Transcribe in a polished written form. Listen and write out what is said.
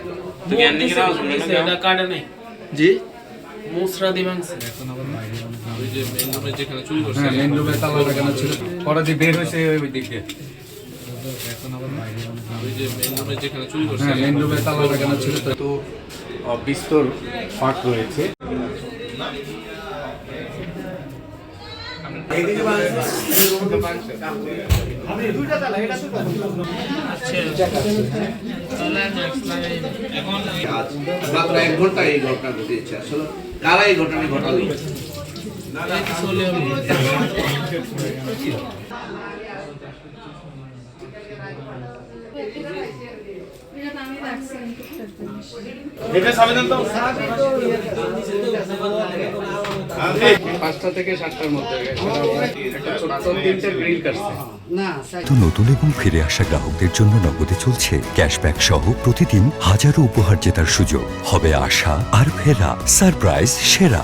ভাঙছে? তো জ্ঞান নিয়ে গেলে আওয়াজ করবে না কেন? এটা কাটে নাই। জি মুসরা দিয়ে ভাঙছে। ওই যে মেইন রুমে যেখানে চুরি করছে হ্যাঁ, মেইন রুমে তালা লাগানো ছিল। পরে দিয়ে বের হয়েছে ওই দিকে। ওই যে মেইন রুমে যেখানে চুরি করছে হ্যাঁ, মেইন রুমে তালা লাগানো ছিল। তো বিস্তর ফাঁক রয়েছে। মাত্র 1 ঘন্টা এই ঘটনা ঘটেছে। আসলে কারা এই ঘটনা ঘটালো? পাঁচটা থেকে 7টার মধ্যে একটা ছোট্ট 3টে গ্রিল কাটছে। তো নতুন এবং ফিরে আসা গ্রাহকদের জন্য নগদে চলছে ক্যাশব্যাক সহ প্রতিদিন হাজারো উপহার জেতার সুযোগ। হবে আশা আর ফেরা সারপ্রাইজ সেরা।